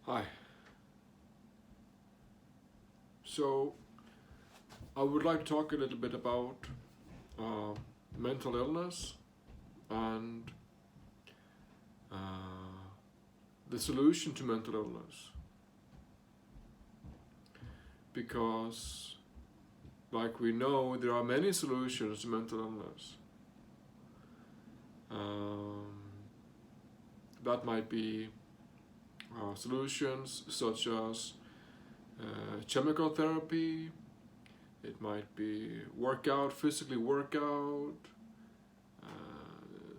Hi. So I would like to talk a little bit about uh, mental illness and uh, the solution to mental illness. Because, like we know, there are many solutions to mental illness. Um, that might be solutions such as chemical therapy. It might be physically workout,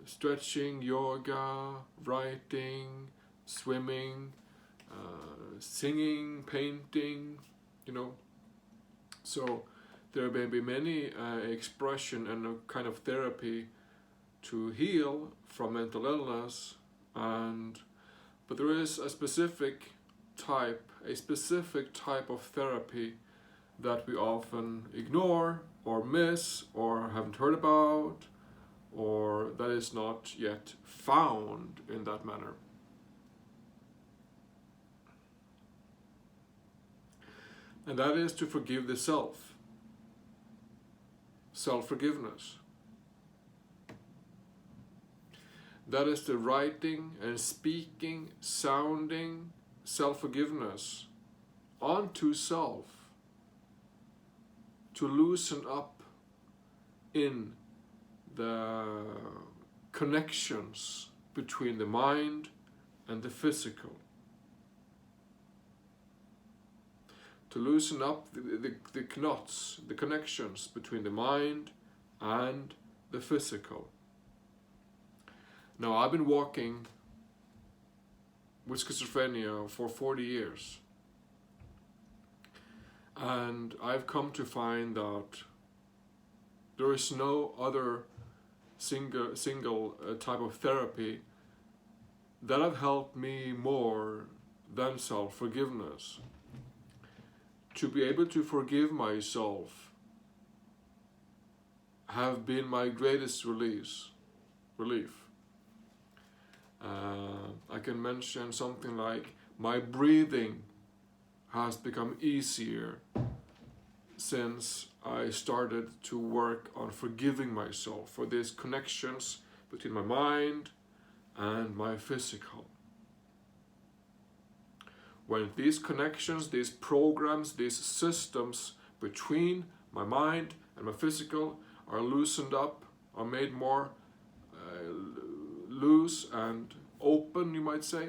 stretching, yoga, writing, swimming, singing, painting, you know. So there may be many expression and a kind of therapy to heal from mental illness, but there is a specific type of therapy that we often ignore or miss or haven't heard about, or that is not yet found in that manner. And that is to forgive the self-forgiveness. That is the writing and speaking, sounding self-forgiveness onto self, to loosen up in the connections between the mind and the physical. To loosen up the knots, the connections between the mind and the physical. Now, I've been walking with schizophrenia for 40 years. And I've come to find that there is no other single type of therapy that have helped me more than self-forgiveness. To be able to forgive myself have been my greatest relief. I can mention something like my breathing has become easier since I started to work on forgiving myself for these connections between my mind and my physical. When these connections, these programs, these systems between my mind and my physical are loosened up, are made more loose and open, you might say,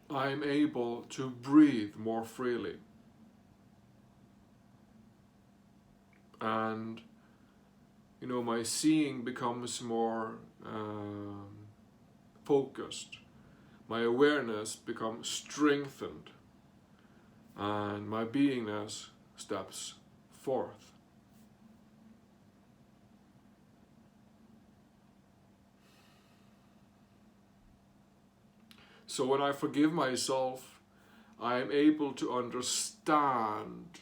I'm able to breathe more freely. And, my seeing becomes more focused. My awareness becomes strengthened. And my beingness steps forth. So when I forgive myself, I am able to understand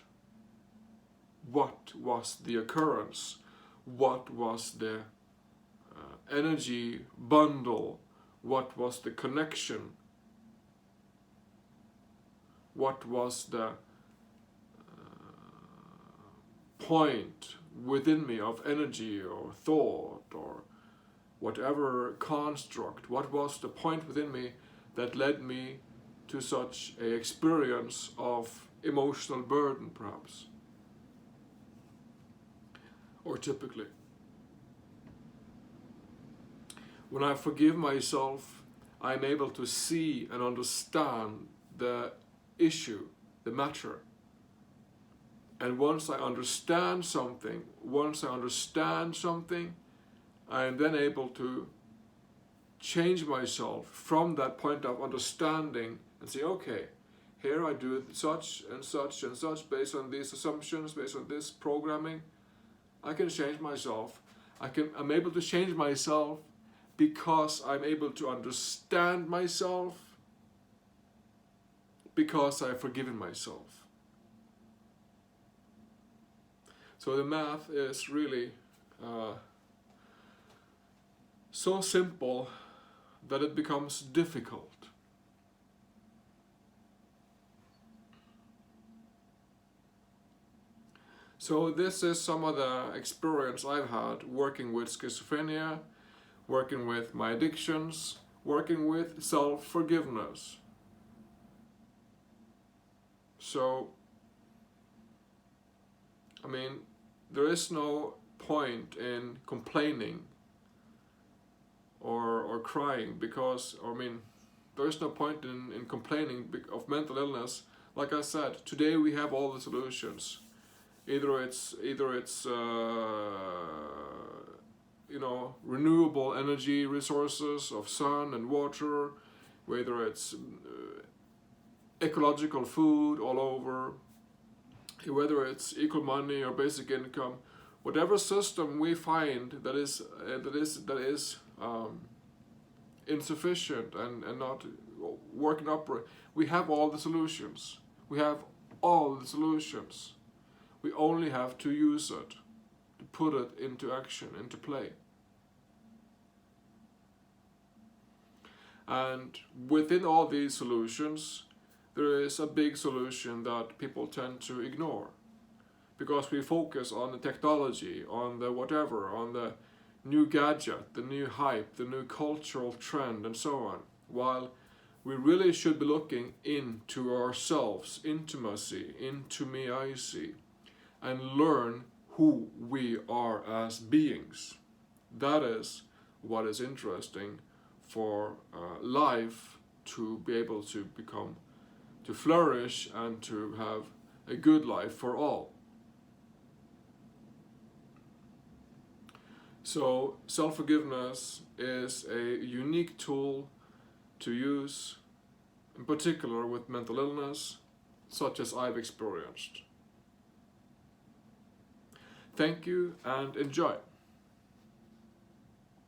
what was the occurrence, what was the energy bundle, what was the connection, what was the point within me of energy or thought or whatever construct, what was the point within me that led me to such an experience of emotional burden, perhaps, or typically. When I forgive myself, I'm able to see and understand the issue, the matter. And once I understand something, I am then able to change myself from that point of understanding and say, okay, here I do such and such and such based on these assumptions, based on this programming. I can change myself. I'm able to change myself because I'm able to understand myself, because I've forgiven myself. So the math is really so simple that it becomes difficult. So this is some of the experience I've had working with schizophrenia, working with my addictions, working with self-forgiveness. So, I mean, there is no point in complaining or crying because, there is no point in complaining of mental illness. Like I said, today we have all the solutions. Either it's renewable energy resources of sun and water, whether it's ecological food all over, whether it's equal money or basic income, whatever system we find that is insufficient and not working upright, we have all the solutions. We have all the solutions. We only have to use it, to put it into action, into play. And within all these solutions, there is a big solution that people tend to ignore. Because we focus on the technology, on the whatever, on the new gadget, the new hype, the new cultural trend, and so on. While we really should be looking into ourselves, intimacy, into me I see, and learn who we are as beings. That is what is interesting for life to be able to become, to flourish and to have a good life for all. So self-forgiveness is a unique tool to use, in particular with mental illness, such as I've experienced. Thank you and enjoy.